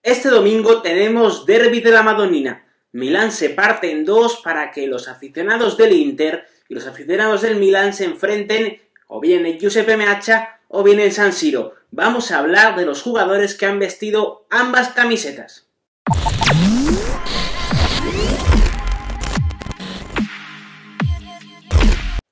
Este domingo tenemos Derbi de la Madonnina. Milán se parte en dos para que los aficionados del Inter y los aficionados del Milán se enfrenten o bien en Giuseppe Meazza o bien en San Siro. Vamos a hablar de los jugadores que han vestido ambas camisetas.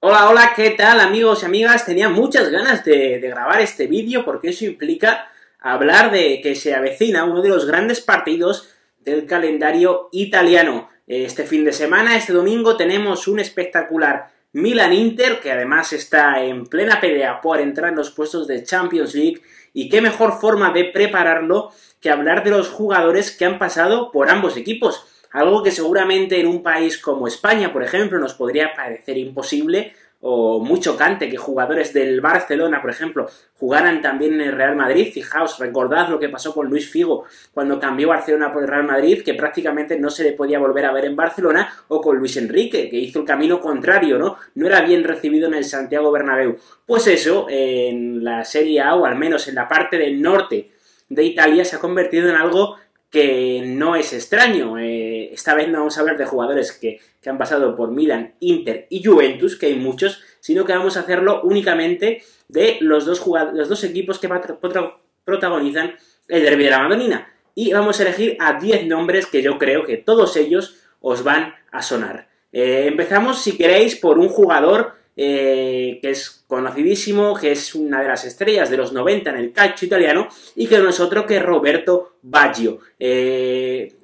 Hola, ¿qué tal amigos y amigas? Tenía muchas ganas de grabar este vídeo porque eso implica hablar de que se avecina uno de los grandes partidos del calendario italiano. Este fin de semana, este domingo, tenemos un espectacular Milan-Inter, que además está en plena pelea por entrar en los puestos de Champions League, y qué mejor forma de prepararlo que hablar de los jugadores que han pasado por ambos equipos. Algo que seguramente en un país como España, por ejemplo, nos podría parecer imposible o muy chocante que jugadores del Barcelona, por ejemplo, jugaran también en el Real Madrid. Fijaos, recordad lo que pasó con Luis Figo cuando cambió Barcelona por el Real Madrid, que prácticamente no se le podía volver a ver en Barcelona, o con Luis Enrique, que hizo el camino contrario, ¿no? No era bien recibido en el Santiago Bernabéu. Pues eso, en la Serie A, o al menos en la parte del norte de Italia, se ha convertido en algo que no es extraño. Esta vez no vamos a hablar de jugadores que han pasado por Milan, Inter y Juventus, que hay muchos, sino que vamos a hacerlo únicamente de los dos equipos que protagonizan el Derbi de la Madonnina. Y vamos a elegir a 10 nombres que yo creo que todos ellos os van a sonar. Empezamos, si queréis, por un jugador que es conocidísimo, que es una de las estrellas de los 90 en el calcio italiano, y que no es otro que Roberto Baggio.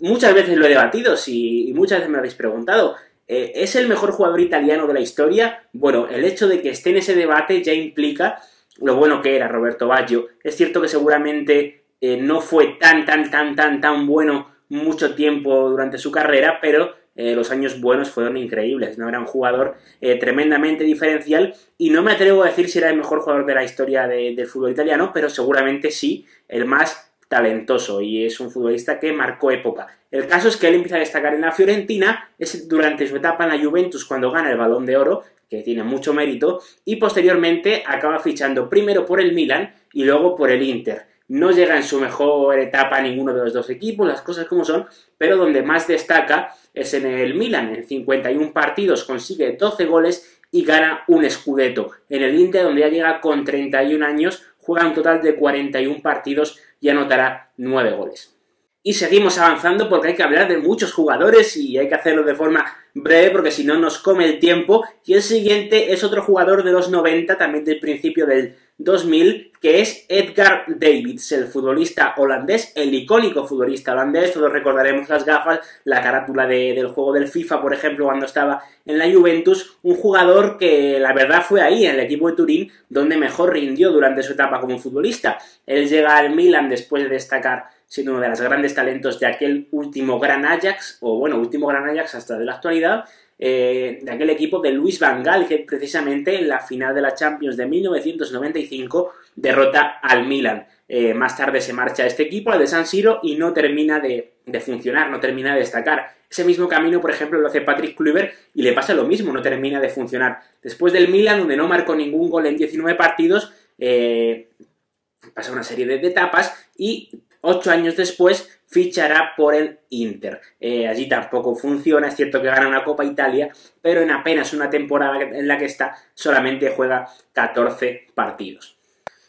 Muchas veces lo he debatido y muchas veces me lo habéis preguntado. ¿Es el mejor jugador italiano de la historia? Bueno, el hecho de que esté en ese debate ya implica lo bueno que era Roberto Baggio. Es cierto que seguramente no fue tan bueno mucho tiempo durante su carrera, pero los años buenos fueron increíbles, ¿no? Era un jugador tremendamente diferencial, y no me atrevo a decir si era el mejor jugador de la historia del fútbol italiano, pero seguramente sí, el más talentoso, y es un futbolista que marcó época. El caso es que él empieza a destacar en la Fiorentina, es durante su etapa en la Juventus cuando gana el Balón de Oro, que tiene mucho mérito, y posteriormente acaba fichando primero por el Milan y luego por el Inter. No llega en su mejor etapa a ninguno de los dos equipos, las cosas como son, pero donde más destaca es en el Milan. En 51 partidos consigue 12 goles y gana un Scudetto. En el Inter, donde ya llega con 31 años, juega un total de 41 partidos y anotará 9 goles. Y seguimos avanzando porque hay que hablar de muchos jugadores y hay que hacerlo de forma breve porque si no nos come el tiempo. Y el siguiente es otro jugador de los 90, también del principio del 2000, que es Edgar Davids, el futbolista holandés, el icónico futbolista holandés. Todos recordaremos las gafas, la carátula del juego del FIFA, por ejemplo, cuando estaba en la Juventus. Un jugador que la verdad fue ahí, en el equipo de Turín, donde mejor rindió durante su etapa como futbolista. Él llega al Milan después de destacar siendo uno de los grandes talentos de aquel último gran Ajax, o bueno, último gran Ajax hasta de la actualidad, de aquel equipo de Louis van Gaal, que precisamente en la final de la Champions de 1995 derrota al Milan. Más tarde se marcha a este equipo, al de San Siro, y no termina de funcionar, no termina de destacar. Ese mismo camino, por ejemplo, lo hace Patrick Kluivert y le pasa lo mismo, no termina de funcionar. Después del Milan, donde no marcó ningún gol en 19 partidos, pasa una serie de etapas y 8 años después fichará por el Inter. Allí tampoco funciona, es cierto que gana una Copa Italia, pero en apenas una temporada en la que está solamente juega 14 partidos.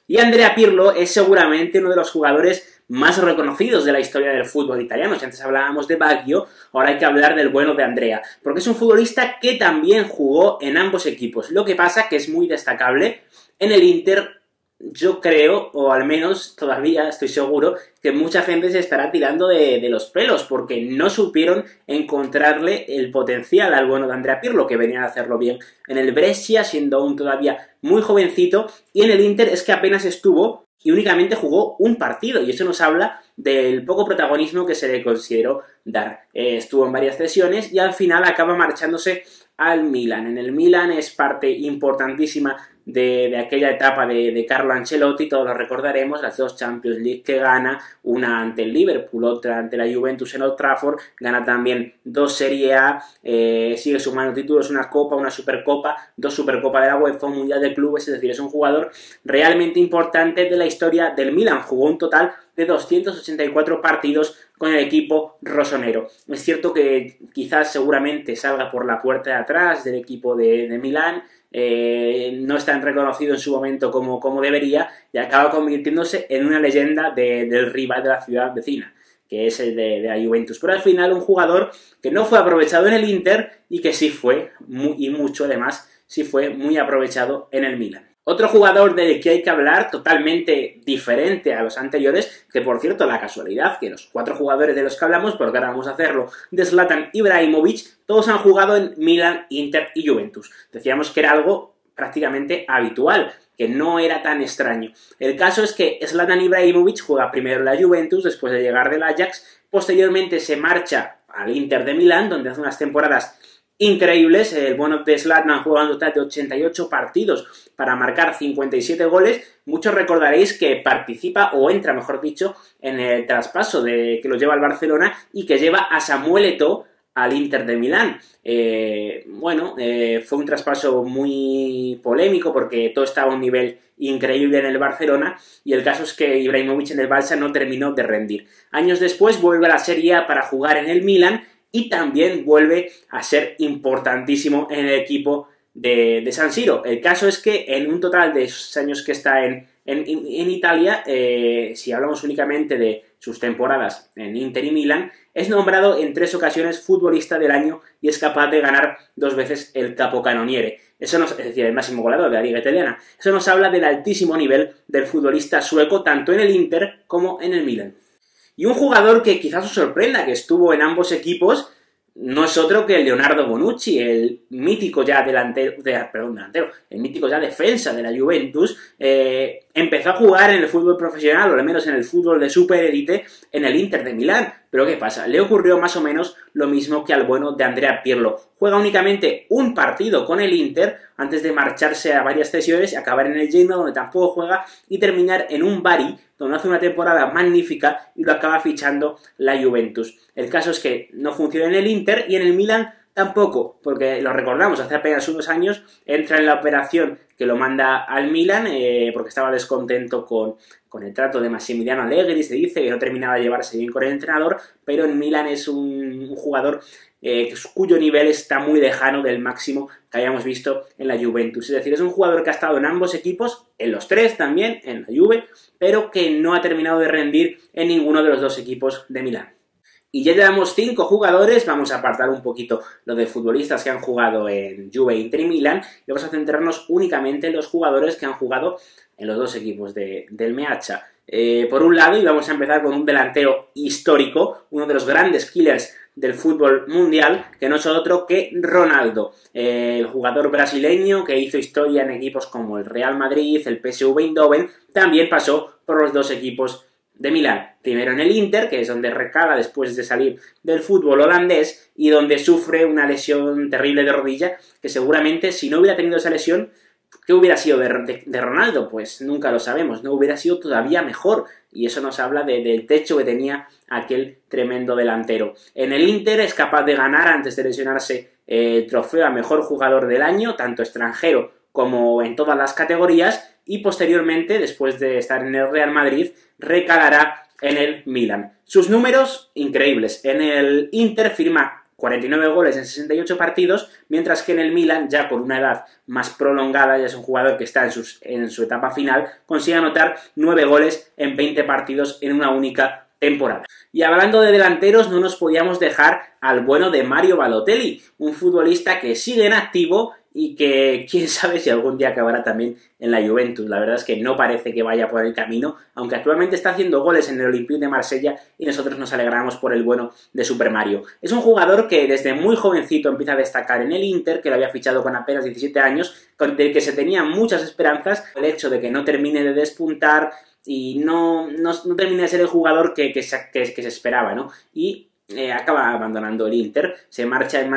Y Andrea Pirlo es seguramente uno de los jugadores más reconocidos de la historia del fútbol italiano. Si antes hablábamos de Baggio, ahora hay que hablar del bueno de Andrea, porque es un futbolista que también jugó en ambos equipos. Lo que pasa que es muy destacable en el Inter. Yo creo, o al menos todavía estoy seguro, que mucha gente se estará tirando de los pelos porque no supieron encontrarle el potencial al bueno de Andrea Pirlo, que venía a hacerlo bien en el Brescia, siendo aún todavía muy jovencito, y en el Inter es que apenas estuvo y únicamente jugó un partido, y eso nos habla del poco protagonismo que se le consideró dar. Estuvo en varias sesiones y al final acaba marchándose al Milan. En el Milan es parte importantísima de aquella etapa de Carlo Ancelotti, todos lo recordaremos, las 2 Champions League que gana, una ante el Liverpool, otra ante la Juventus en Old Trafford, gana también 2 Serie A, sigue sumando títulos, una Copa, una Supercopa, 2 Supercopa de la UEFA, un Mundial de Clubes, es decir, es un jugador realmente importante de la historia del Milan, jugó un total de 284 partidos con el equipo rosonero. Es cierto que quizás seguramente salga por la puerta de atrás del equipo de Milán, no es tan reconocido en su momento como debería y acaba convirtiéndose en una leyenda del rival de la ciudad vecina, que es el de la Juventus. Pero al final un jugador que no fue aprovechado en el Inter y que sí fue, y mucho además, sí fue muy aprovechado en el Milan. Otro jugador del que hay que hablar, totalmente diferente a los anteriores, que por cierto, la casualidad, que los 4 jugadores de los que hablamos, porque ahora vamos a hacerlo, de Zlatan Ibrahimovic, todos han jugado en Milan, Inter y Juventus. Decíamos que era algo prácticamente habitual, que no era tan extraño. El caso es que Zlatan Ibrahimovic juega primero en la Juventus, después de llegar del Ajax, posteriormente se marcha al Inter de Milán, donde hace unas temporadas increíbles. El bueno de Zlatan juega un total de 88 partidos para marcar 57 goles. Muchos recordaréis que participa, o entra mejor dicho, en el traspaso que lo lleva al Barcelona y que lleva a Samuel Eto'o al Inter de Milán. Fue un traspaso muy polémico porque Eto'o estaba a un nivel increíble en el Barcelona y el caso es que Ibrahimovic en el Barça no terminó de rendir. Años después vuelve a la Serie A para jugar en el Milan y también vuelve a ser importantísimo en el equipo de San Siro. El caso es que en un total de esos años que está en Italia, si hablamos únicamente de sus temporadas en Inter y Milan, es nombrado en 3 ocasiones futbolista del año y es capaz de ganar 2 veces el capocannoniere. Es decir, el máximo goleador de la liga italiana. Eso nos habla del altísimo nivel del futbolista sueco, tanto en el Inter como en el Milan. Y un jugador que quizás os sorprenda, que estuvo en ambos equipos, no es otro que Leonardo Bonucci, el mítico ya el mítico ya defensa de la Juventus. Empezó a jugar en el fútbol profesional, o al menos en el fútbol de superélite, en el Inter de Milán. Pero ¿qué pasa? Le ocurrió más o menos lo mismo que al bueno de Andrea Pirlo. Juega únicamente un partido con el Inter antes de marcharse a varias cesiones y acabar en el Genoa, donde tampoco juega, y terminar en un Bari, donde hace una temporada magnífica y lo acaba fichando la Juventus. El caso es que no funciona en el Inter y en el Milan tampoco, porque lo recordamos, hace apenas unos años entra en la operación que lo manda al Milan porque estaba descontento con el trato de Massimiliano Allegri, se dice que no terminaba de llevarse bien con el entrenador, pero en Milan es un jugador cuyo nivel está muy lejano del máximo que hayamos visto en la Juventus. Es decir, es un jugador que ha estado en ambos equipos, en los 3 también, en la Juve, pero que no ha terminado de rendir en ninguno de los 2 equipos de Milán. Y ya llevamos 5 jugadores, vamos a apartar un poquito lo de futbolistas que han jugado en Juve, Inter y Milán, y vamos a centrarnos únicamente en los jugadores que han jugado en los 2 equipos del Meazza. Por un lado, y vamos a empezar con un delantero histórico, uno de los grandes killers del fútbol mundial, que no es otro que Ronaldo, el jugador brasileño que hizo historia en equipos como el Real Madrid, el PSV Eindhoven, también pasó por los 2 equipos de Milán. Primero en el Inter, que es donde recala después de salir del fútbol holandés y donde sufre una lesión terrible de rodilla, que seguramente si no hubiera tenido esa lesión, ¿qué hubiera sido de Ronaldo? Pues nunca lo sabemos, no hubiera sido todavía mejor, y eso nos habla del techo que tenía aquel tremendo delantero. En el Inter es capaz de ganar, antes de lesionarse, el trofeo a mejor jugador del año, tanto extranjero como en todas las categorías, y posteriormente, después de estar en el Real Madrid, recalará en el Milan. Sus números, increíbles. En el Inter firma 49 goles en 68 partidos, mientras que en el Milan, ya con una edad más prolongada, ya es un jugador que está en su etapa final, consigue anotar 9 goles en 20 partidos en una única temporada. Y hablando de delanteros, no nos podíamos dejar al bueno de Mario Balotelli, un futbolista que sigue en activo y que quién sabe si algún día acabará también en la Juventus. La verdad es que no parece que vaya por el camino, aunque actualmente está haciendo goles en el Olympique de Marsella y nosotros nos alegramos por el bueno de Super Mario. Es un jugador que desde muy jovencito empieza a destacar en el Inter, que lo había fichado con apenas 17 años, del que se tenían muchas esperanzas. El hecho de que no termine de despuntar y no termine de ser el jugador que se esperaba, ¿no? Y acaba abandonando el Inter, se marcha al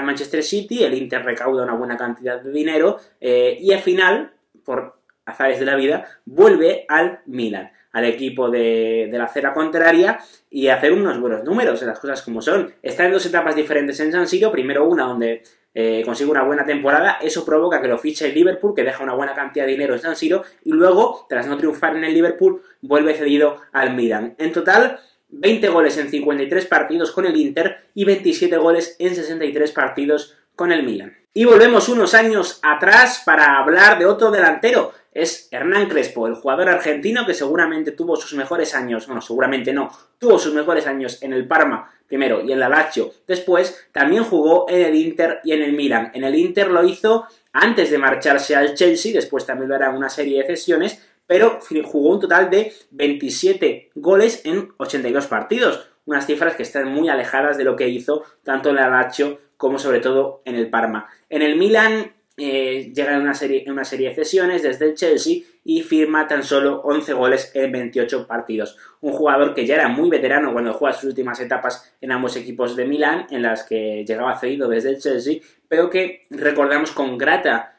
Manchester City, el Inter recauda una buena cantidad de dinero y al final, por azares de la vida, vuelve al Milan, al equipo de la acera contraria, y hacer unos buenos números, las cosas como son. Está en dos etapas diferentes en San Siro, primero una donde consigue una buena temporada, eso provoca que lo fiche el Liverpool, que deja una buena cantidad de dinero en San Siro, y luego, tras no triunfar en el Liverpool, vuelve cedido al Milan. En total, 20 goles en 53 partidos con el Inter y 27 goles en 63 partidos con el Milan. Y volvemos unos años atrás para hablar de otro delantero. Es Hernán Crespo, el jugador argentino que seguramente tuvo sus mejores años, bueno, seguramente no, tuvo sus mejores años en el Parma primero y en la Lazio después. También jugó en el Inter y en el Milan. En el Inter lo hizo antes de marcharse al Chelsea, después también lo hará una serie de cesiones, pero jugó un total de 27 goles en 82 partidos. Unas cifras que están muy alejadas de lo que hizo tanto en la Lazio como sobre todo en el Parma. En el Milan llega en una serie de cesiones desde el Chelsea y firma tan solo 11 goles en 28 partidos. Un jugador que ya era muy veterano cuando juega sus últimas etapas en ambos equipos de Milán, en las que llegaba cedido desde el Chelsea, pero que recordamos con grata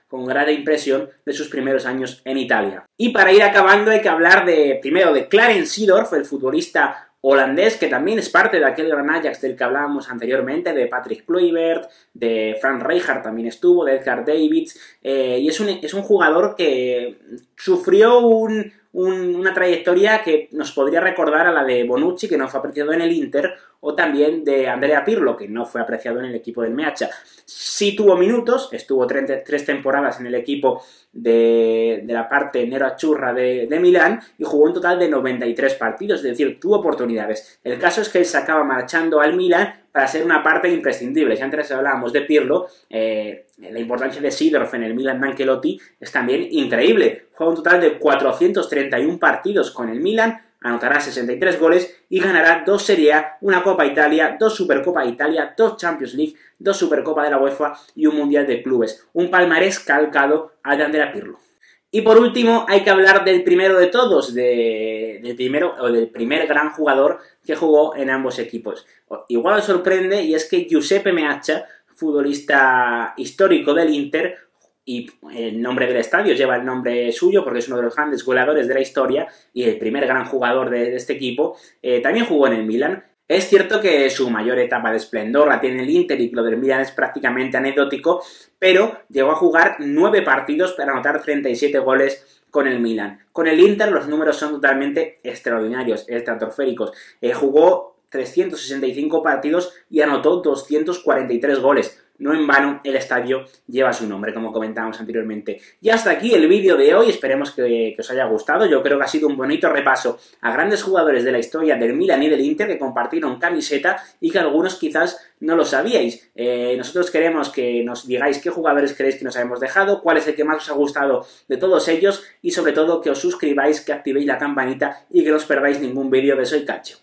impresión de sus primeros años en Italia. Y para ir acabando hay que hablar primero de Clarence Seedorf, el futbolista holandés, que también es parte de aquel gran Ajax del que hablábamos anteriormente, de Patrick Kluivert, de Frank Rijkaard también estuvo, de Edgar Davids, y es un jugador que sufrió una trayectoria que nos podría recordar a la de Bonucci, que no fue apreciado en el Inter, o también de Andrea Pirlo, que no fue apreciado en el equipo del Meazza. Sí tuvo minutos, estuvo 3 temporadas en el equipo de la parte nero-azzurra de Milán y jugó un total de 93 partidos, es decir, tuvo oportunidades. El caso es que él se acaba marchando al Milán para ser una parte imprescindible. Si antes hablábamos de Pirlo, la importancia de Seedorf en el Milan de Ancelotti es también increíble. Juega un total de 431 partidos con el Milan, anotará 63 goles y ganará 2 Serie A, una Copa Italia, 2 Supercopa Italia, 2 Champions League, 2 Supercopa de la UEFA y un Mundial de Clubes. Un palmarés calcado al de Andrea Pirlo. Y por último, hay que hablar del primero de todos, del primer gran jugador que jugó en ambos equipos. Igual os sorprende, y es que Giuseppe Meazza, futbolista histórico del Inter, y el nombre del estadio lleva el nombre suyo porque es uno de los grandes goleadores de la historia y el primer gran jugador de este equipo, también jugó en el Milan. Es cierto que su mayor etapa de esplendor la tiene el Inter y que lo del Milan es prácticamente anecdótico, pero llegó a jugar 9 partidos para anotar 37 goles con el Milan. Con el Inter los números son totalmente extraordinarios, estratosféricos. Jugó 365 partidos y anotó 243 goles. No en vano el estadio lleva su nombre, como comentábamos anteriormente. Y hasta aquí el vídeo de hoy, esperemos que os haya gustado. Yo creo que ha sido un bonito repaso a grandes jugadores de la historia del Milan y del Inter que compartieron camiseta y que algunos quizás no lo sabíais. Nosotros queremos que nos digáis qué jugadores creéis que nos hemos dejado, cuál es el que más os ha gustado de todos ellos y sobre todo que os suscribáis, que activéis la campanita y que no os perdáis ningún vídeo de Soy Calcio.